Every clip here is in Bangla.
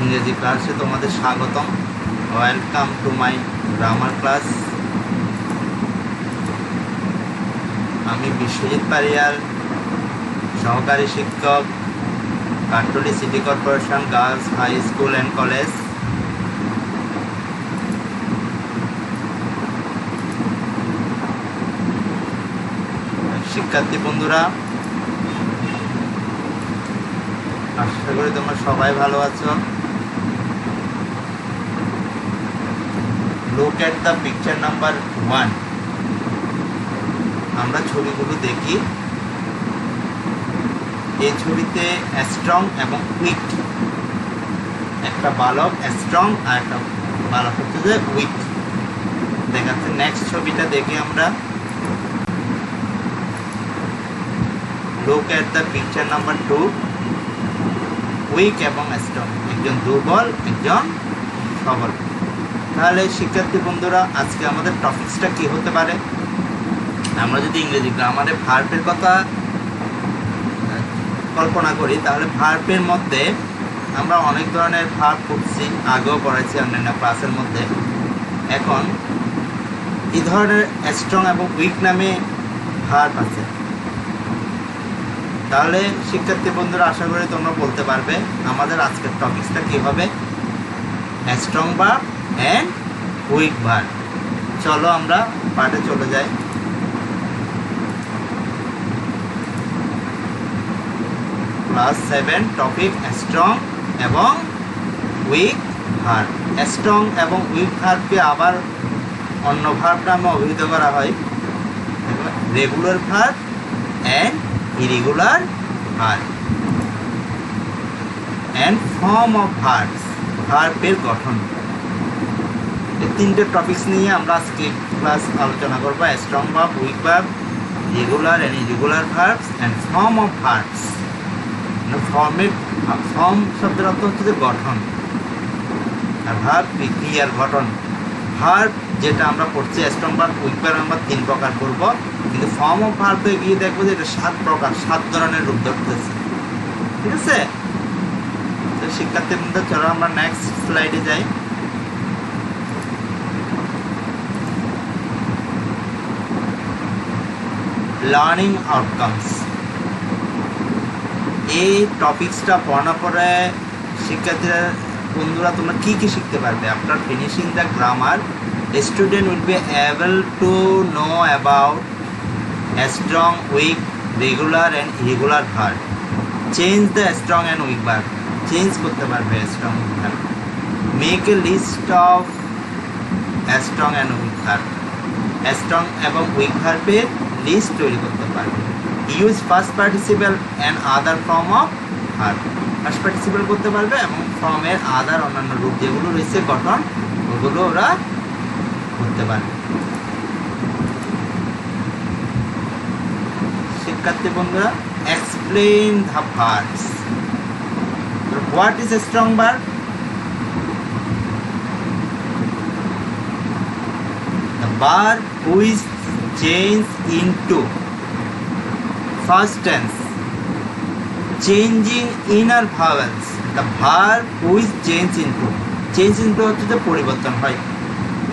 ইংরেজি ক্লাসে তোমাদের স্বাগতম। Welcome to my grammar class. আমি বিশ্বজিৎ পারিয়ার, সহকারী শিক্ষক, Kattali city corporation girls high school and college. শিক্ষার্থী বন্ধুরা, আশা করি তোমরা সবাই ভালো আছো। Look at the picture number 1। আমরা ছবিগুলো দেখি। এই ছবিতে স্ট্রং এবং উইক, একটা বালক স্ট্রং আর একটা বালক হচ্ছে যে উইক দেখাচ্ছে। নেক্সট ছবিটা দেখি আমরা। Look at the picture number 2। Weak এবং স্ট্রং, একজন দুর্বল একজন সবল। তাহলে শিক্ষার্থী বন্ধুরা, আজকে আমাদের টপিকসটা কি হতে পারে? আমরা যদি ইংরেজি গ্রামারে ভার্বের কথা কল্পনা করি, তাহলে ভার্বের মধ্যে আমরা অনেক ধরনের ভার্ব পড়ছি, আগেও পড়াইছি অন্যান্য ক্লাসের মধ্যে। এখন এই ধরনের স্ট্রং এবং উইক নামে ভার্ব আছে। তাহলে শিক্ষার্থী বন্ধুরা, আশা করি তোমরা বলতে পারবে আমাদের আজকের টপিকসটা কী হবে। Strong verb and weak verb. চলো আমরা পাঠে চলে যাই। ক্লাস 7 টপিক স্ট্রং এবং উইক ভার্ব। স্ট্রং এবং উইক ভার্বকে আবার অন্য ভার্ব নামে অভিহিত করা হয়, regular verb and irregular verb and form of verbs. ভার্বের গঠন। এই তিনটে টপিকস নিয়ে আমরা আজকে ক্লাস আলোচনা করবো। Strong verb, week verb, regular and irregular verbs and form of verbs. Form শব্দের অর্থ হচ্ছে যে গঠন, আর ভার্ব ক্রিয়ার গঠন। ভার্ব যেটা আমরা পড়ছি স্ট্রং ভার্ব, উইক ভার্ব আমরা 3 প্রকার করব, কিন্তু ফর্ম অফ ভার্বে গিয়ে দেখবো যে এটা 7 প্রকার, 7 ধরনের রূপ ধরতেছে। ঠিক আছে? তো শিক্ষার্থী বন্ধু, চলো আমরা নেক্সট স্লাইডে যাই। Learning outcomes. এই টপিকসটা পড়ানোর পরে শিক্ষার্থীরা বন্ধুরা তোমরা কী কী শিখতে পারবে? After finishing the grammar, student will be able to know about strong, weak, regular and irregular verb. Change the strong and weak verb. Change করতে পারবে strong weak verb. Make a list of strong and weak verb. Strong এবং উইক ভার্বের লিস্ট তৈরি করতে পারবে। Use first participle and other form of verb. First participle করতে পারবে এবং ফর্মের আদার অন্যান্য রূপ যেগুলো রয়েছে গঠন, ওগুলো ওরা করতে পারবে। শিক্ষার্থী বন্ধুরা, explain the verbs. What is a strong verb? The verb which change into first tense, changing inner vowels. The verb which change into হচ্ছে যে পরিবর্তন হয়।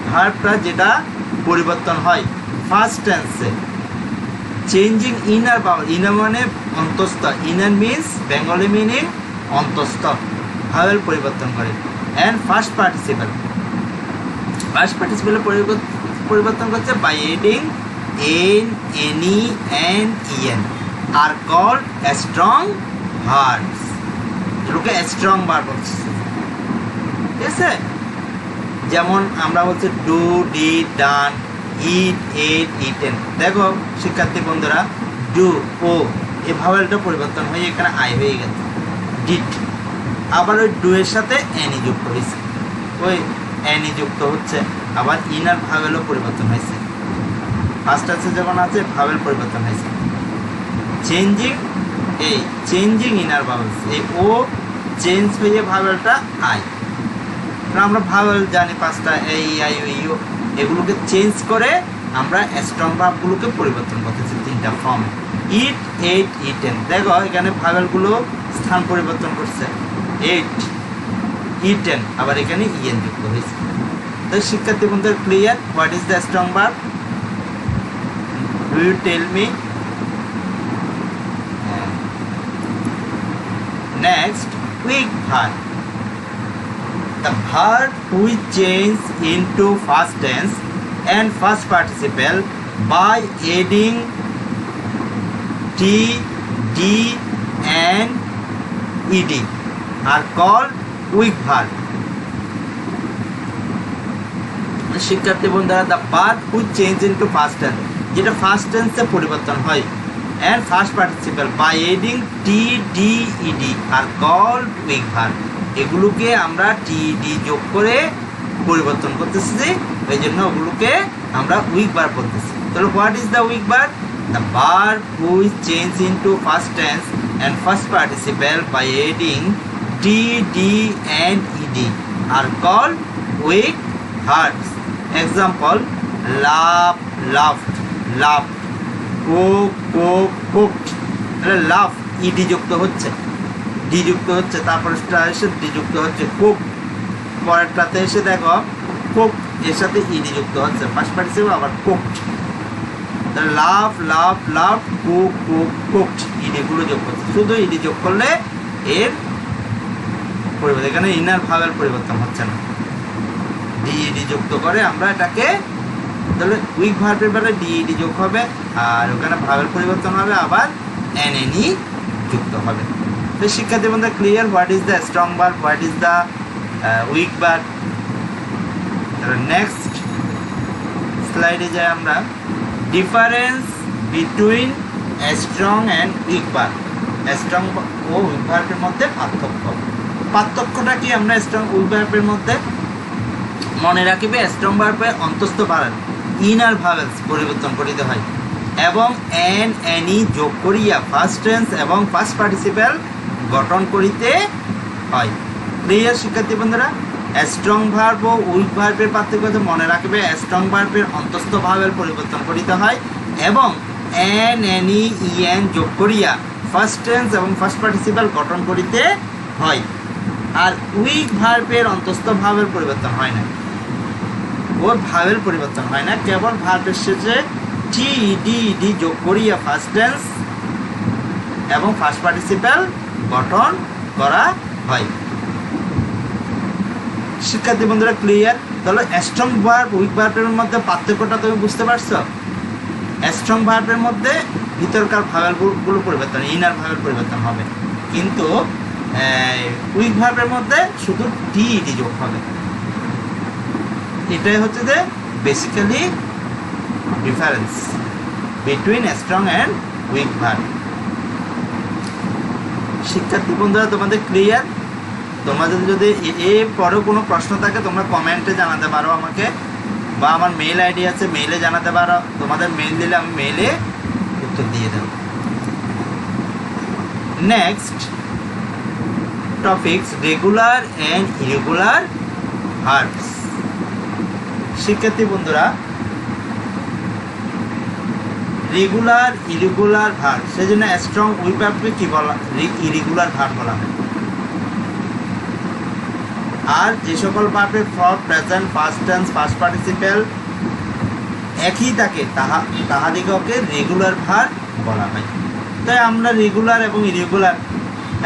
ভার্বটা যেটা পরিবর্তন হয় ফার্স্ট টেন্সে। চেঞ্জিং ইনার ভাওয়েল, ইনার মানে অন্তস্থ, ইনার মিনস বেঙ্গলি মিনিং অন্তস্থ, ভাওয়েল পরিবর্তন করে। অ্যান্ড ফার্স্ট পার্টিসিপেল পরিবর্তন করছে by adding n, ne and en are called strong verbs. এগুলোকে স্ট্রং ভার্ব বলছে। ঠিক আছে? যেমন আমরা বলছি do, did, done, eat, ate, eaten. দেখো শিক্ষার্থী বন্ধুরা, ডু ও এই ভাওয়েলটা পরিবর্তন হয়ে এখানে আই হয়ে গেছে, ডিড। আবার ওই ডু এর সাথে এনি যুক্ত হয়েছে, ওই এনি যুক্ত হচ্ছে। আবার ইনার ভাওয়েলও পরিবর্তন হয়েছে। ফার্স্ট আছে যখন আছে ভাওয়েল পরিবর্তন হয়েছে। চেঞ্জিং ইনার ভাওয়েলস, এই ও চেঞ্জ হয়ে ভাওয়েলটা আই। আমরা ভাওয়েল জানি 5টা, এই, আই, ইউ, এগুলোকে চেঞ্জ করে আমরা স্ট্রং ভার্বগুলোকে পরিবর্তন করতেছি 3টা ফর্মে। ইট, এট, ইটেন। দেখো এখানে ভাওয়েলগুলো স্থান পরিবর্তন করছে। এইট, ইটেন, আবার এখানে ইএন যুক্ত হয়েছে। তো শিক্ষার্থী বন্ধুরা clear? What is the strong verb? Do you tell me? Next, weak verb, the verb which change into past tense and first participle by adding t, d and ed are called weak verb. শিক্ষার্থী বন্ধুরা the verb which change into past tense, যেটা ফার্স্ট টেন্সে পরিবর্তন হয়, and first participle by adding t, d, ed are called weak verb. এগুলোকে আমরা টি ডি যোগ করে পরিবর্তন করতেছি, এই জন্য ওগুলোকে আমরা উইক ভার্ব বলতেছি। তাহলে what is the weak verb? The verb which change into first tense and first participle by adding t, d and ed are called weak verbs. Example, love, loved, loved, cook, cook, cooked. তাহলে লাভ ইডি যুক্ত হচ্ছে, ডি যুক্ত হচ্ছে, তারপরে এসে ডি যুক্ত হচ্ছে, কোক, পরেরটাতে এসে দেখো কোক এর সাথে ইডি যুক্ত হচ্ছে, ফার্স্ট পার্টিসিপল আবার কোকড। তাহলে লাভ, লাভ, লাভ, কোক, কোক, কোকড, ইডিগুলো যোগ করছে। শুধু ইডি যোগ করলে এর পরিবর্তন, এখানে ইনার ভাবের পরিবর্তন হচ্ছে না, ডি ইডি যুক্ত করে আমরা এটাকে, তাহলে উইক ভার্বের বেলা ডি ইডি যোগ হবে, আর ওখানে ভাবের পরিবর্তন হবে, আবার এন এনই যুক্ত হবে। তো শিক্ষার্থী বন্ধুরা clear? What is the strong verb, what is the weak verb? Next স্লাইডে যাই আমরা, difference between strong and weak verb. Strong ও উইক ভার্বের মধ্যে পার্থক্যটা কি আমরা স্ট্রং উইক ভার্বের মধ্যে মনে রাখিবে? স্ট্রং ভার্বে অন্তস্থ ভাবেল ইনার ভাবেলস পরিবর্তন করিতে হয় এবং এন এনি যোগ করিয়া ফার্স্ট টেন্স এবং ফার্স্ট পার্টিসিপল গঠন করিতে হয়। ক্লিয়ার শিক্ষার্থী বন্ধুরা? স্ট্রং ভার্ব ও উইক ভার্বের পার্থক্য মনে রাখবে, স্ট্রং ভার্বের অন্তস্থ ভাবেল পরিবর্তন করিতে হয় এবং এন এনি ইএন যোগ করিয়া ফার্স্ট টেন্স এবং ফার্স্ট পার্টিসিপল গঠন করিতে হয়। আর উইক ভার্বের অন্তস্থ ভাবের পরিবর্তন হয় না, ওর ভাবের পরিবর্তন হয় না, কেবল ভার্বের শেষে টি, ডি, ডি যোগ করিয়া ফার্স্ট টেন্স এবং ফার্স্ট পার্টিসিপল গঠন করা হয়। শিক্ষার্থী বন্ধুরা ক্লিয়ার? তাহলে স্ট্রং ভার্ব উইক ভার্বের মধ্যে পার্থক্যটা তুমি বুঝতে পারছো? স্ট্রং ভার্বের মধ্যে ভিতরকার ভাবেলগুলো পরিবর্তন, ইনার ভাবের পরিবর্তন হবে, কিন্তু উইক ভার্বের মধ্যে শুধু টি ইডি যোগ হবে। এটাই হচ্ছে যে basically difference between strong and weak verb. শিক্ষার্থী বন্ধুরা তোমাদের ক্লিয়ার? তোমাদের যদি এর পরেও কোনো প্রশ্ন থাকে তোমরা কমেন্টে জানাতে পারো আমাকে, বা আমার মেইল আইডি আছে, মেইলে জানাতে পারো। তোমাদের মেইল দিলে আমি মেইলে উত্তর দিয়ে দেব। Next topics, regular and irregular verbs. শিক্ষার্থী বন্ধুরা রেগুলার ইরেগুলার ভার্ব, সেজন্য স্ট্রং উইক ভার্বকে কি বলা? ইরেগুলার ভার্ব বলা হয়। আর যে সকল ভার্বের for, present, past tense, first participle একই থাকে তাহাদিগকে রেগুলার ভার্ব বলা হয়। তাই আমরা রেগুলার এবং ইরেগুলার,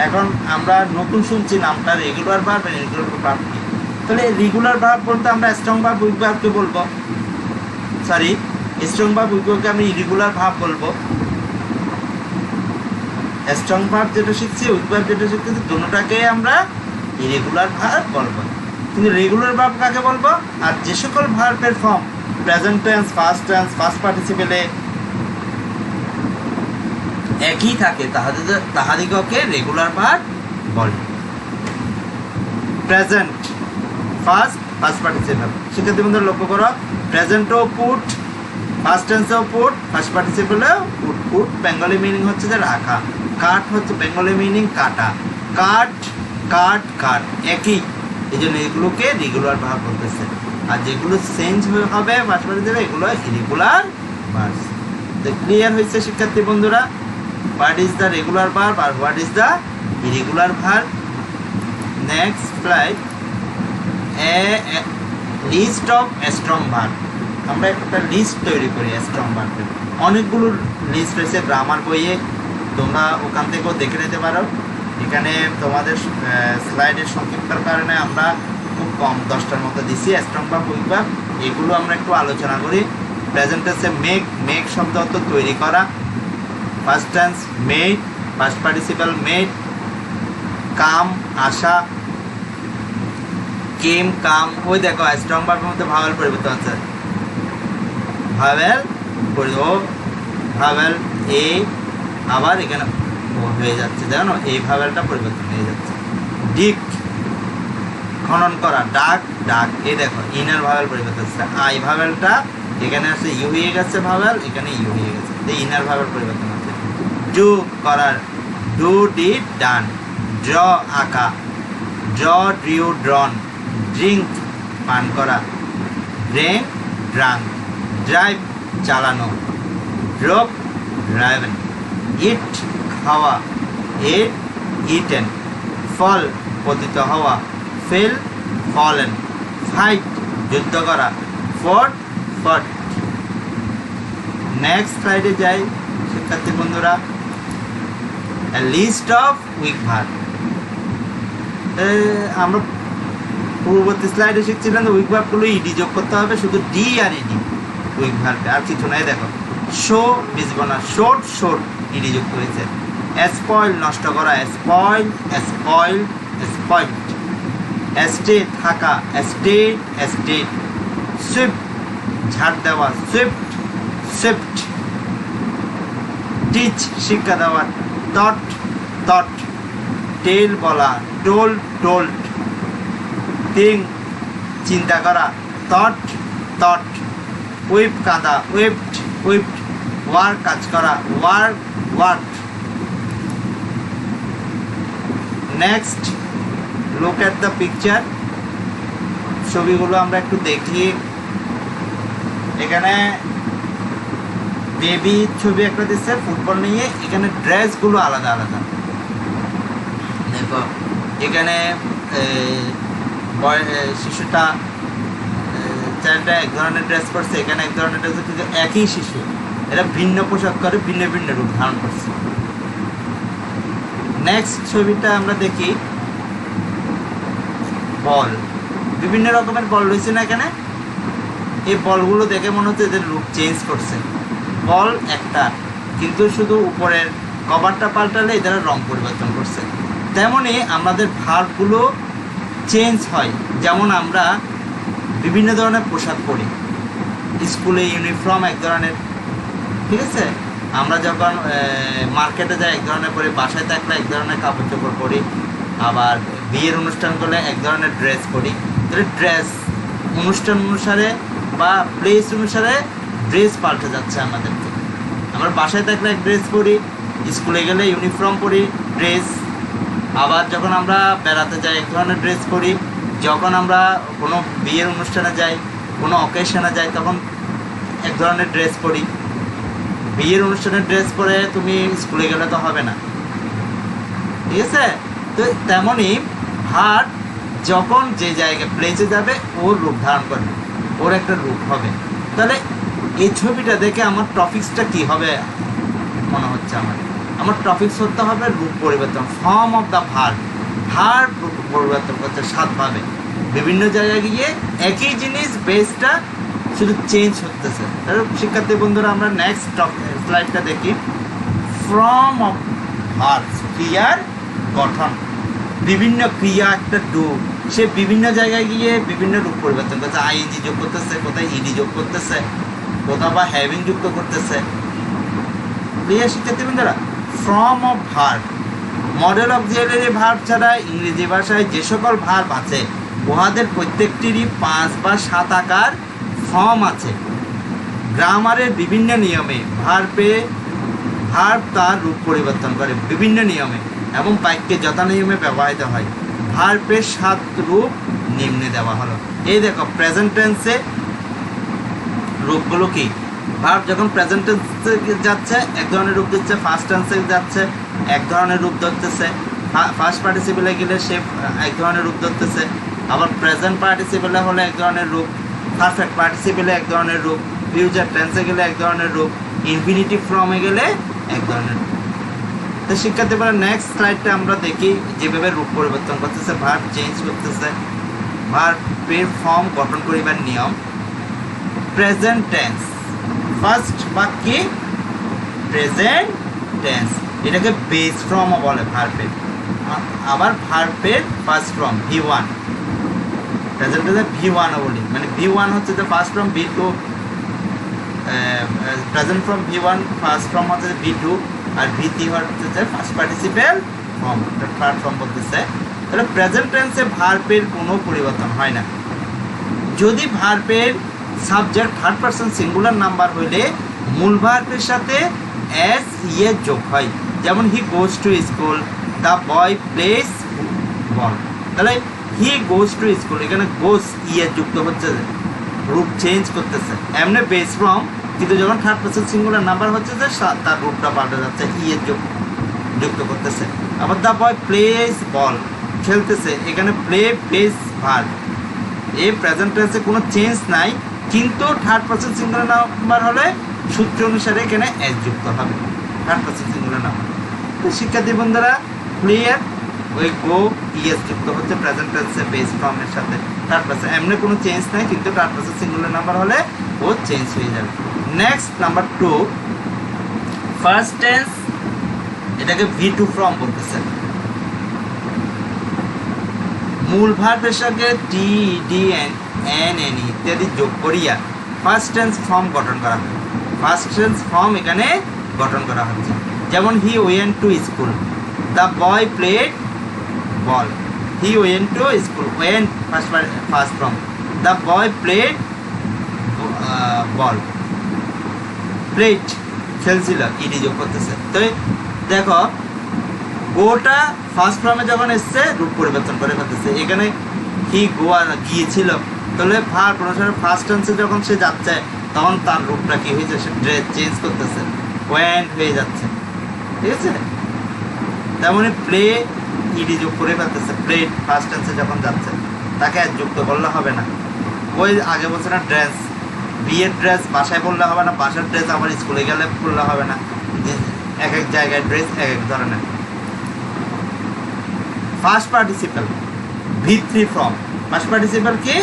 এখন আমরা নতুন শুনছি নামটা রেগুলার ভার্ব আর ইরেগুলার ভার্ব কি। তাহলে রেগুলার ভার্ব বলতে আমরা স্ট্রং ভার্ব উইক ভার্বকে বলবো, সরি স্ট্রং ভার্ব উইক ভার্বকে আমি ইরেগুলার ভার্ব বলবো। স্ট্রং ভার্ব যেটা শিখছি, উইক ভার্ব যেটা শিখছি, দুটোটাকে আমরা ইরেগুলার ভার্ব বলবো। কিন্তু রেগুলার ভার্ব কাকে বলবো? আর যে সকল ভার্বের ফর্ম প্রেজেন্ট টেন্স, ফার্স্ট পার্টিসিপলে একই থাকে তাহাদিগকে রেগুলার ভার্ব বলে। Present, first participle. শিক্ষার্থী বন্ধুরা লক্ষ্য করো, প্রেজেন্টও পুট, ফার্স্ট টেন্সেও পুট, ফার্স্ট পার্টিসিপলেও পুট। পুট বেঙ্গলি মিনিং হচ্ছে যে রাখা, কাট হচ্ছে বেঙ্গলি মিনিং কাটা, কাট, কাট, কাট একই, এই জন্য এগুলোকে রেগুলার ভার্ব বলতেছে। আর যেগুলো চেঞ্জ হবে ফার্স্ট পার্টিসিপল, এগুলো ইরেগুলার ভার্ব। তো ক্লিয়ার হয়েছে শিক্ষার্থী বন্ধুরা? What is the regular verb আর what is the irregular verb? Next slide, a list of strong verb. আমরা একটা লিস্ট তৈরি করি স্ট্রং ভার্বের, অনেকগুলো লিস্ট রয়েছে গ্রামার বইয়ে, তোমরা ওখান থেকেও দেখে নিতে পারো। এখানে তোমাদের স্লাইডের সংক্ষিপ্তর কারণে আমরা খুব কম 10টার মতো দিছি স্ট্রং ভার্ব, উইক ভার্ব। এগুলো আমরা একটু আলোচনা করি। প্রেজেন্ট টেন্সে মেক, মেক শব্দ অর্থ তৈরি করা। First tense made, first participle made. Come আসা, কেম কাম। ওই দেখো স্ট্রং ভার্বের মধ্যে ভাওয়েল পরিবর্তন আছে, ভাওয়েল ভাওয়েল এ, আবার এখানে ও হয়ে যাচ্ছে, জানো এই ভাওয়েলটা পরিবর্তন হয়ে যাচ্ছে। ডিক খনন করা, ডাক ডাক। এই দেখো ইনার ভাওয়েল পরিবর্তন হচ্ছে, আই ভাওয়েলটা এখানে আছে ইউ হয়ে গেছে, ভাওয়েল এখানে ইউ হয়ে গেছে, এই ইনার ভাওয়েল পরিবর্তন হচ্ছে। ডু করার, ডু ডিড ডান। ড্র আঁকা, ড্র ড্রিউ ড্রন। ড্রিঙ্ক পান করা, ড্রিঙ্ক ড্রাঙ্ক। ড্রাইভ চালানো, ড্রপ ড্রাইভেন। ইট খাওয়া, ইট ইটেন। ফল পতিত হওয়া, ফেল ফলেন। ফাইট যুদ্ধ করা, ফট ফট। নেক্সট স্লাইডে যাই শিক্ষার্থী বন্ধুরা। List of weak verb. আমরা পূর্ববর্তী স্লাইডে শিখছিলাম উইক ভার্বগুলো ইডি যোগ করতে হবে, শুধু ডি আর ইডি উইক ভার্বে, আর কিছু নাই। দেখো শো বুঝবো না, শোট শোট ইডি যুক্ত হয়েছে। স্পয়েল নষ্ট করা, স্পয়েল স্পয়েল স্পয়েলড। স্টে থাকা, স্টেট স্টেট। সুইফট ঝাড় দেওয়া, সুইফট সুইফট। টিচ শিক্ষা দেওয়া, টট টট। টেল বলা, টোল টোল্ড। থিঙ্ক চিন্তা করা, থট থট। উইপ কাঁদা, উইপড উইপড। ওয়ার্ক কাজ করা, work work. Next look at the picture. ছবিগুলো আমরা একটু দেখি। এখানে বেবি ছবি একটা দিচ্ছে ফুটবল নিয়ে, এখানে ড্রেসগুলো আলাদা আলাদা। দেখো এখানে শিশুটা চাইল্ডটা এক ধরনের ড্রেস করছে, এখানে এক ধরনের ড্রেস, কিন্তু একই শিশু, এরা ভিন্ন পোশাক করে ভিন্ন ভিন্ন রূপ ধারণ করছে। নেক্সট ছবিটা আমরা দেখি, বল। বিভিন্ন রকমের বল রয়েছে না এখানে। এই বলগুলো দেখে মনে হচ্ছে এদের রূপ চেঞ্জ করছে। বল একটা, কিন্তু শুধু উপরের কভারটা পাল্টালে এদের রং পরিবর্তন করছে। তেমনই আমাদের ভার্বগুলো চেঞ্জ হয়। যেমন আমরা বিভিন্ন ধরনের পোশাক পরি, স্কুলে ইউনিফর্ম এক ধরনের, ঠিক আছে। আমরা যখন মার্কেটে যাই এক ধরনের পরি, বাসায় থাকলে এক ধরনের কাপড় চোপড় পরি, আবার বিয়ের অনুষ্ঠান করলে এক ধরনের ড্রেস পরি। তাহলে ড্রেস অনুষ্ঠান অনুসারে বা প্লেস অনুসারে ড্রেস পাল্টে যাচ্ছে আমাদেরকে। আমরা বাসায় থাকলে এক ড্রেস পরি, স্কুলে গেলে ইউনিফর্ম পরি ড্রেস, আবার যখন আমরা বেড়াতে যাই এক ধরনের ড্রেস পরি, যখন আমরা কোনো বিয়ের অনুষ্ঠানে যাই, কোনো অকেশনে যাই, তখন এক ধরনের ড্রেস পরি। বিয়ের অনুষ্ঠানের ড্রেস পরে তুমি স্কুলে গেলে তো হবে না, ঠিক আছে। তো তেমনই ভার্ব যখন যে জায়গায় প্লেসে যাবে ওর রূপ ধারণ করবে, ওর একটা রূপ হবে। তাহলে এই ছবিটা দেখে আমার টপিক্সটা কি হবে মনে হচ্ছে? আমার টপিক্স হতে হবে রূপ পরিবর্তন, form of the verb. Verb রূপ পরিবর্তন করছে 7 ভাবে, বিভিন্ন জায়গায় গিয়ে একই জিনিস বেসটা শুধু চেঞ্জ হতেছে। তাহলে শিক্ষার্থী বন্ধুরা আমরা নেক্সট স্লাইডটা দেখি। ফর্ম অফ ভার্ব, ক্রিয়ার গঠন। বিভিন্ন ক্রিয়া একটা ডু, সে বিভিন্ন জায়গায় গিয়ে বিভিন্ন রূপ পরিবর্তন করছে। আইএনজি যোগ করতেছে, কোথায় ইডি যোগ করতেছে, কোথাও বা হ্যাভিং যুক্ত করতেছে। ক্লিয়ার শিক্ষার্থী বন্ধুরা? Form of verb, modal auxiliary verb ছাড়া ইংরেজি ভাষায় যে সকল ভার্ব আছে উহাদের প্রত্যেকটিরই 5 বা 7 আকার ফর্ম আছে। গ্রামারের বিভিন্ন নিয়মে ভার্ব তার রূপ পরিবর্তন করে বিভিন্ন নিয়মে এবং বাক্যে যথানিয়মে ব্যবহৃত হয়। ভার্বের 7 রূপ নিম্নে দেওয়া হলো। এই দেখো প্রেজেন্ট টেন্সে রূপগুলো কি? ভার্ব যখন প্রেজেন্ট টেন্সে যাচ্ছে এক ধরনের রূপ দিচ্ছে, ফার্স্ট টেন্সে যাচ্ছে এক ধরনের রূপ ধরতেছে, ফার্স্ট পার্টিসিপলে গেলে সে এক ধরনের রূপ ধরতেছে, আবার প্রেজেন্ট পার্টিসিপেলে হলে এক ধরনের রূপ, পারফেক্ট পার্টিসিপেলে এক ধরনের রূপ, ফিউচার টেন্সে গেলে এক ধরনের রূপ, ইনফিনিটিভ ফর্মে গেলে এক ধরনের রূপ। তো শিক্ষার্থীরা নেক্সট স্লাইডটা আমরা দেখি যেভাবে রূপ পরিবর্তন করতেছে, ভার্ব চেঞ্জ করতেছে, ভার্বের ফর্ম গঠন করিবার নিয়ম। প্রেজেন্ট টেন্স, ফার্স্ট বাক্যে প্রেজেন্ট টেন্স, এটাকে বেস ফর্মও বলে ভার্বের। আবার ভার্বের ফার্স্ট ফর্ম V1, প্রেজেন্ট টেন্সে V1ও বলি, মানে V1 হচ্ছে যে first form, V2 present form V1, first form হচ্ছে V2, আর V3 হচ্ছে যে first participle form, third form বলতেছে। তাহলে প্রেজেন্ট টেন্সে ভার্বের কোনো পরিবর্তন হয় না। যদি ভার্বের subject third person singular number হইলে মূল ভার্বের সাথে এস ইয়ে যোগ হয়, যেমন he goes to school, the boy plays ball. তাহলে হি গোজ টু স্কুল, এখানে গোজ ইয়ে যুক্ত হচ্ছে, রূপ চেঞ্জ করতেছে, এমনি বেস ফর্ম, কিন্তু যখন থার্ড পারসন সিঙ্গুলার নাম্বার হচ্ছে যে তার রূপটা পাল্টে যাচ্ছে, ইয়ে যুক্ত করতেছে। আবার দ্য বয় প্লেস বল, খেলতেছে, এখানে প্লে বেস ভার্ব। এই প্রেজেন্ট টেন্সে কোনো চেঞ্জ নাই, কিন্তু থার্ড পারসন সিঙ্গুলার নাম্বার হলে সূত্র অনুসারে এখানে এস যুক্ত হবে, থার্ড পারসন সিঙ্গুলার নাম্বার। তো শিক্ষার্থী বন্ধুরা ক্লিয়ার, ওই গো ইএস যুক্ত হচ্ছে প্রেজেন্ট টেন্সে বেস ফর্মের সাথে থার্ড পারসন, এমনি কোনো চেঞ্জ নাই, কিন্তু থার্ড পারসন সিঙ্গুলার নাম্বার হলে ও চেঞ্জ হয়ে যাবে। নেক্সট নাম্বার 2, ফার্স্ট টেন্স, এটাকে V2 ফর্ম বলতেছে। মূল ভার্বের সাথে টি, ডি, এন, এন ইত্যাদি যোগ করিয়া ফার্স্ট টেন্স ফর্ম গঠন করা হয়। ফার্স্ট টেন্স ফর্ম এখানে গঠন করা হচ্ছে, যেমন he went to school, the boy played ball. He went to school, went first form, the boy played ball, plate খেলছিল, ইডি যোগ করতেছে। তো দেখো গোটা ফার্স্ট ফর্মে যখন এসছে রূপ পরিবর্তন করে ফেলতেছে, এখানে হি গোয়া গিয়েছিল, তাহলে ভার্ব অনুসারে ফার্স্ট টেন্সে যখন সে যাচ্ছে তখন তার রূপটা কি হয়েছে, সে ড্রেস চেঞ্জ করতেছে, ওয়েন্ট হয়ে যাচ্ছে, ঠিক আছে। তেমনি প্লে ইডি যোগ করে ফেলতেছে, প্লেট ফার্স্ট টেন্সে যখন যাচ্ছে তাকে আর যুক্ত করলে হবে না। ওই আগে বলছে না ড্রেস, বিয়ের ড্রেস বাসায় পরলে হবে না, বাসার ড্রেস আবার স্কুলে গেলে পরলে হবে না, এক এক জায়গায় ড্রেস এক এক ধরনের। First participle V3 form, first participle কি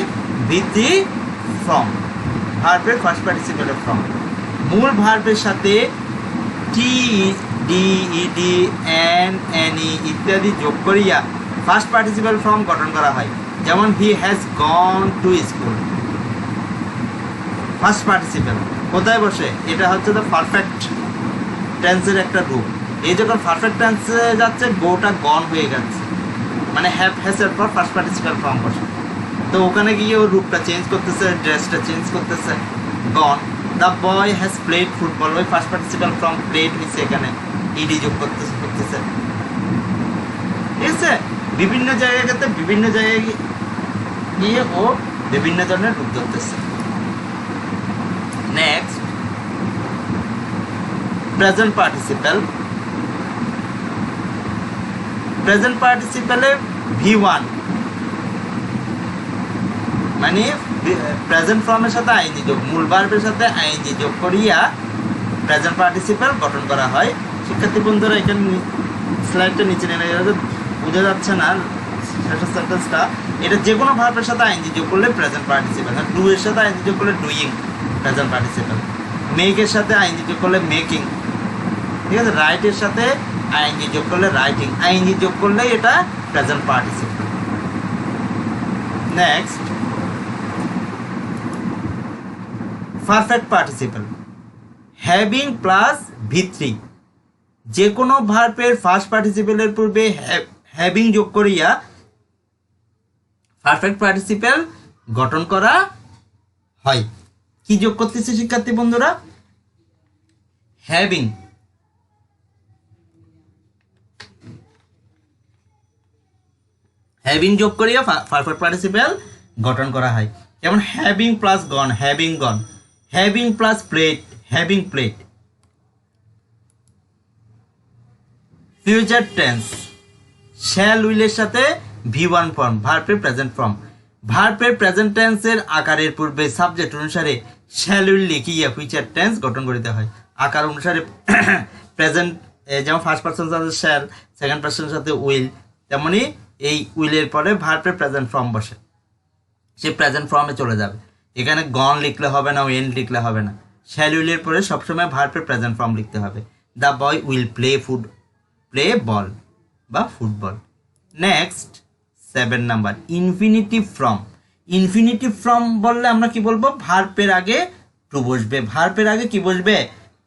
V3 ফর্ম, ভার্বের ফার্স্ট পার্টিসিপেলের ফর্ম। মূল ভার্বের সাথে টি, ডি, ইডি, এন, এনি ইত্যাদি যোগ করিয়া ফার্স্ট পার্টিসিপেল ফর্ম গঠন করা হয়, যেমন he has gone to school. First participle কোথায় বসে, এটা হচ্ছে দ্য পারফেক্ট টেন্সের একটা রূপ। এই যখন পারফেক্ট টেন্সে যাচ্ছে গোটা গন হয়ে গেছে, মানে হ্যাভ হ্যাজের পর ফার্স্ট পার্টিসিপেল ফর্ম বসে, তো ওখানে গিয়ে ও রূপটা চেঞ্জ করতেছে, ড্রেসটা চেঞ্জ করতেছে, gone. The boy has played football, ওই ফার্স্ট পার্টিসিপেল ফর্ম প্লেড হয়েছে, এখানে ইডি যোগ করতেছে, ঠিক আছে। বিভিন্ন জায়গাতে বিভিন্ন জায়গায় গিয়ে ও বিভিন্ন ধরনের রূপ ধরতেছে। নেক্সট প্রেজেন্ট পার্টিসিপেল, প্রেজেন্ট পার্টিসিপেলে V1 মানে প্রেজেন্ট ফর্মের সাথে আইএনজি যোগ, মূল ভার্বের সাথে আইএনজি যোগ করিয়া প্রেজেন্ট পার্টিসিপেল গঠন করা হয়। শিক্ষার্থী বন্ধুরা এখানে স্লাইডটা নিচে নেমে গেলে বোঝা যাচ্ছে না শেষের সেন্টেন্সটা, এটা যে কোনো ভার্বের সাথে আইএনজি যোগ করলে প্রেজেন্ট পার্টিসিপেল, আর ডু এর সাথে আইএনজি যোগ করলে ডুইং প্রেজেন্ট পার্টিসিপেল, মেক এর সাথে আইএনজি যোগ করলে মেকিং, ঠিক আছে। রাইট এর সাথে আইএনজি যোগ করলে রাইটিং, আইএনজি যোগ করলে এটা present participle. Next perfect participle, having plus V3, যে কোনো ভার্বের ফার্স্ট পার্টিসিপেলের পূর্বে হ্যাভিং যোগ করিয়া পারফেক্ট পার্টিসিপেল গঠন করা হয়। কি যোগ করতেছে শিক্ষার্থী বন্ধুরা, হ্যাভিং, হ্যাভিং যোগ করিয়া পারফেক্ট পার্টিসিপেল গঠন করা হয়, যেমন having plus gone, having gone, having plus played, having played. Future tense, shall উইলের সাথে V1 ফর্ম, ভার্বের প্রেজেন্ট ফর্ম, ভার্বের প্রেজেন্ট টেন্সের আকারের পূর্বে সাবজেক্ট অনুসারে শ্যাল উইল লিখিয়া ফিউচার টেন্স গঠন করিতে হয়। আকার অনুসারে প্রেজেন্ট যেমন ফার্স্ট পারসন সাথে শ্যাল, সেকেন্ড পারসনের সাথে উইল, তেমনি এই উইলের পরে ভার্বের প্রেজেন্ট ফর্ম বসে, সে প্রেজেন্ট ফর্মে চলে যাবে। এখানে গন লিখলে হবে না, উইল লিখলে হবে না, শ্যাল উইলের পরে সবসময় ভার্বের প্রেজেন্ট ফর্ম লিখতে হবে। দ্য বয় উইল প্লে বল বা football. Next 7 number infinitive form. Infinitive form বললে আমরা কি বলবো? ভার্বের আগে টু বসবে। ভার্বের আগে কি বসবে?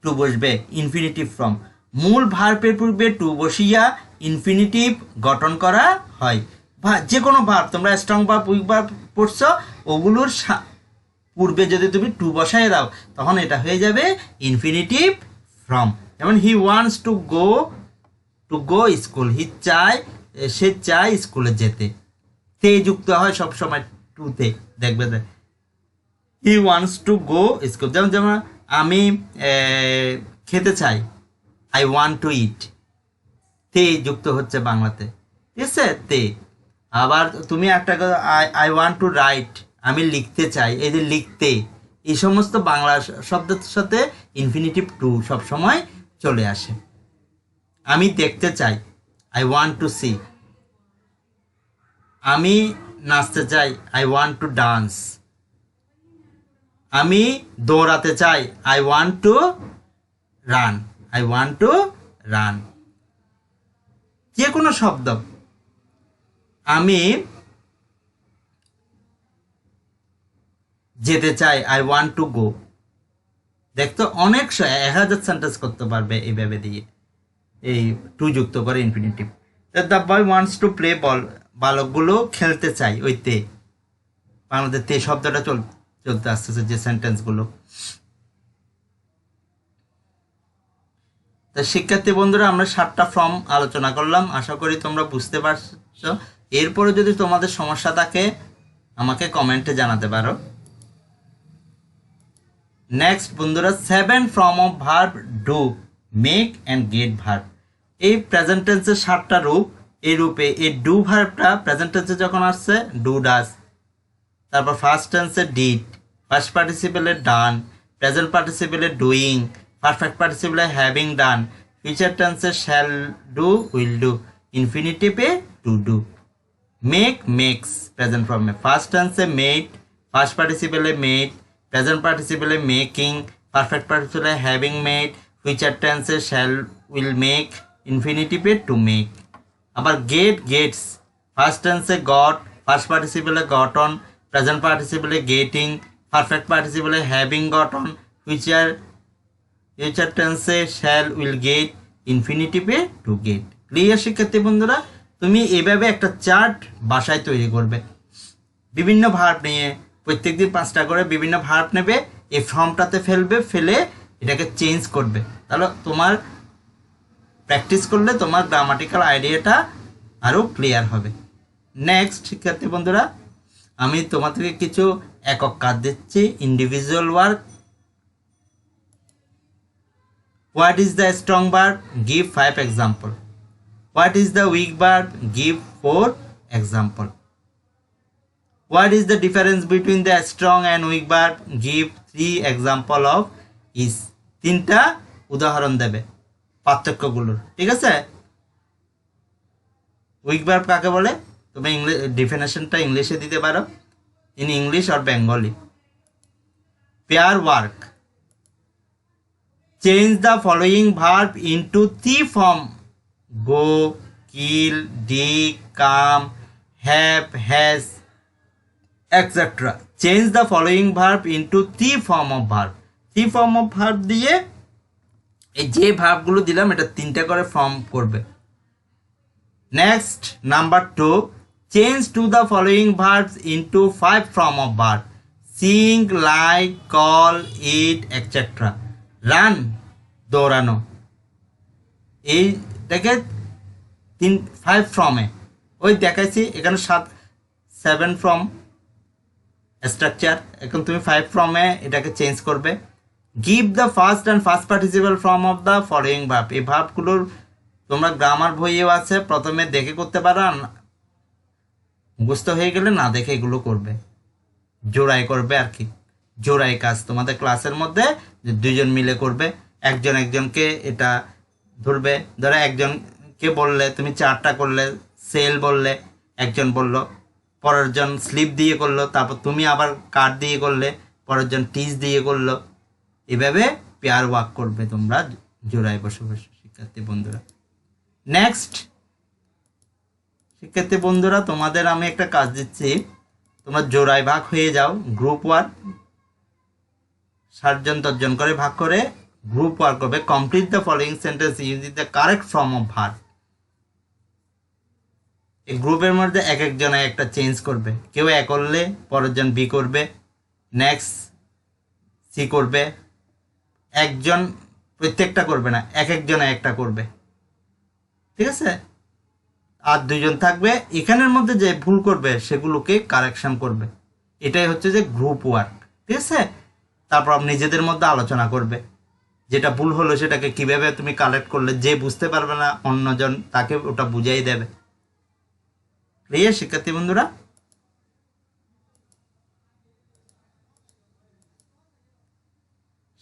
টু বসবে। ইনফিনিটিভ ফর্ম মূল ভার্বের পূর্বে টু বসিয়া ইনফিনিটিভ গঠন করা হয়। যে কোনো ভার্ব, তোমরা স্ট্রং ভার্ব, উইক ভার্ব পড়ছো, ওগুলোর পূর্বে যদি তুমি টু বসাই দাও তখন এটা হয়ে যাবে ইনফিনিটিভ ফর্ম। যেমন he wants to go school, সে চায় স্কুলে যেতে। তে যুক্ত হয় সবসময় টুতে, দেখবে। He wants to go school, যেমন আমি খেতে চাই, আই ওয়ান্ট টু ইট, তে যুক্ত হচ্ছে বাংলাতে, ঠিক আছে? তে। আবার তুমি একটা আই ওয়ান্ট টু রাইট, আমি লিখতে চাই, এই যে লিখতে, এই সমস্ত বাংলা শব্দের সাথে ইনফিনিটিভ টু সবসময় চলে আসে। আমি দেখতে চাই, আই ওয়ান্ট টু সি। আমি নাচতে চাই, আই ওয়ান্ট টু ডান্স। আমি দৌড়াতে চাই, আই ওয়ান্ট টু রান। যে কোনো শব্দ, আমি যেতে চাই, আই ওয়ান্ট টু গো। দেখতো অনেক 1000 সেন্টেন্স করতে পারবে এইভাবে দিয়ে, এই টু যুক্ত করে infinitive. The boy wants to play ball, বালকগুলো খেলতে চাই, ওই তে, বাংলাতে তে শব্দটা চলতে আসতেছে যে সেন্টেন্সগুলো। তা শিক্ষার্থী বন্ধুরা, আমরা 7টা ফর্ম আলোচনা করলাম, আশা করি তোমরা বুঝতে পারছো। এরপরে যদি তোমাদের সমস্যা থাকে আমাকে কমেন্টে জানাতে পারো। নেক্সট বন্ধুরা, 7 form of verb do, make and get verb. এই প্রেজেন্ট টেন্সের 7টা রূপ। এই রূপে এই ডু ভার্বটা প্রেজেন্ট টেন্সে যখন আসছে ডু ডাজ, তারপর ফার্স্ট টেন্সে ডিড, ফার্স্ট পার্টিসিপেলে ডান, প্রেজেন্ট পার্টিসিপেলে ডুইং, পারফেক্ট পার্টিসিপেলে হ্যাভিং ডান, ফিউচার টেন্সে শ্যাল ডু, উইল ডু, ইনফিনিটিভে to do. Make makes present ফর্মে, ফার্স্ট টেন্সে মেড, ফার্স্ট পার্টিসিপেলে মেড, প্রেজেন্ট পার্টিসিপেলে মেকিং, পারফেক্ট পার্টিসিপেলে হ্যাভিং মেড, ফিউচার টেন্সে শ্যাল উইল মেক, ইনফিনিটিভে টু মেক। আবার গেট গেটস, ফার্স্ট টেন্সে গট, ফার্স্ট পার্টিসিপেলে গটন, প্রেজেন্ট পার্টিসিপেলে গেটিং, পারফেক্ট পার্টিসিপেলে হ্যাভিং গটন, ফিউচার টেন্সে শ্যাল উইল গেট, ইনফিনিটিভে টু গেট। ক্লিয়ার শিক্ষার্থী বন্ধুরা? তুমি এভাবে একটা চার্ট বাসায় তৈরি করবে, বিভিন্ন ভার্ব নিয়ে প্রত্যেকদিন 5টা করে বিভিন্ন ভার্ব নেবে, এই ফর্মটাতে ফেলে এটাকে চেঞ্জ করবে। তাহলে তোমার প্র্যাকটিস করলে তোমার গ্রামাটিক্যাল আইডিয়াটা আরও ক্লিয়ার হবে। নেক্সট শিক্ষার্থী বন্ধুরা, আমি তোমাদেরকে কিছু একক কাজ দিচ্ছি, individual work. What is the strong verb? Give 5 example. What is the weak verb? Give 4 example. What is the difference between the strong and weak verb? Give 3 example of each. 3টা উদাহরণ দেবে পার্থক্যগুলোর, ঠিক আছে? উইক ভার্ব কাকে বলে? তুমি ডেফিনেশনটা ইংলিশে দিতে পারো, in English or Bengali. Pair work, change the following verb into 3 form: go, kill, dig, come, have, has, etc. Change the following verb into 3 form of verb. 3 form of verb দিয়ে এই যে ভার্বগুলো দিলাম এটা 3টা করে ফর্ম করবে। Next number 2, change to the following verbs into 5 form of verb: Singh, like, call, it, etc. Run, দৌড়ানো। এইটাকে 5 ফর্মে ওই দেখাইছি, এখানে 7 ফর্ম স্ট্রাকচার। এখন তুমি 5 ফর্মে এটাকে চেঞ্জ করবে। Give the first and first participle form of the following verb. এই ভার্বগুলোর তোমরা গ্রামার বইয়েও আছে, প্রথমে দেখে করতে পারো, মুখস্থ হয়ে গেলে না দেখে এগুলো করবে, জোড়ায় করবে আর কি, জোড়ায় কাজ তোমাদের ক্লাসের মধ্যে যে দুইজন মিলে করবে, একজন একজনকে এটা ধরবে, ধরো একজনকে বললে তুমি 4টা করলে, সেল বললে, একজন বলল, পরের জন স্লিপ দিয়ে করলো, তারপর তুমি আবার কার্ড দিয়ে করলে, পরের জন টিচ দিয়ে করলো, এভাবে পেয়ার ওয়ার্ক করবে তোমরা জোড়ায় বসে বসে শিক্ষার্থী বন্ধুরা। নেক্সট শিক্ষার্থী বন্ধুরা, তোমাদের আমি একটা কাজ দিচ্ছি, তোমরা জোড়ায় ভাগ হয়ে যাও, গ্রুপ ওয়ার্ক 60 জন 10 জন করে ভাগ করে গ্রুপ ওয়ার্ক করবে। Complete the following sentence using the correct form of verb. এই গ্রুপের মধ্যে এক একজন একটা চেঞ্জ করবে, কেউ এ করলে পরের জন বি করবে, নেক্সট সি করবে, একজন প্রত্যেকটা করবে না, এক একজন একটা করবে, ঠিক আছে? আর 2 জন থাকবে, এখানের মধ্যে যে ভুল করবে সেগুলোকে কারেকশন করবে। এটাই হচ্ছে যে গ্রুপ ওয়ার্ক, ঠিক আছে? তারপর নিজেদের মধ্যে আলোচনা করবে, যেটা ভুল হলো সেটাকে কিভাবে তুমি কালেক্ট করলে, যে বুঝতে পারবে না অন্যজন তাকে ওটা বুঝাই দেবে। ক্লিয়ার শিক্ষার্থী বন্ধুরা?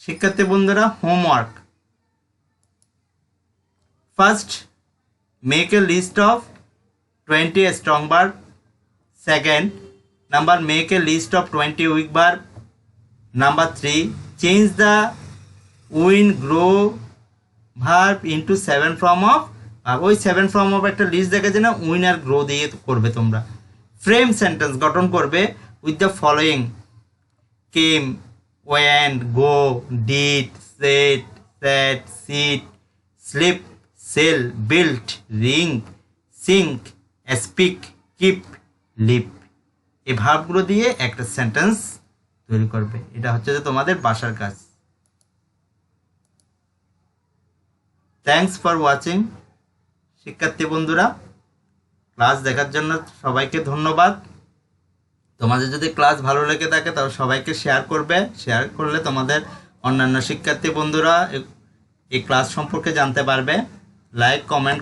শিক্ষার্থী বন্ধুরা, homework. First, make a list of 20 strong verb. Second number, make a list of 20 weak verb. Number 3, change the win grow verb into 7 form of verb. ওই 7 form of একটা লিস্ট দেখাচ্ছে না, উইন আর গ্রো দিয়ে করবে তোমরা। ফ্রেম সেন্টেন্স গঠন করবে with the following: came, went, go, did, set, set, sit, sleep, sell, built, ring, sink, speak, keep, leap. এই ভার্বগুলো দিয়ে একটা সেন্টেন্স তৈরি করবে। এটা হচ্ছে যে তোমাদের বাসার কাজ। থ্যাঙ্কস ফর ওয়াচিং শিক্ষার্থী বন্ধুরা। ক্লাস দেখার জন্য সবাইকে ধন্যবাদ। তোমাদের যদি ক্লাস ভালো লেগে থাকে তাহলে সবাইকে শেয়ার করবে। শেয়ার করলে তোমাদের অন্যান্য শিক্ষার্থী বন্ধুরা এই ক্লাস সম্পর্কে জানতে পারবে। Like, comment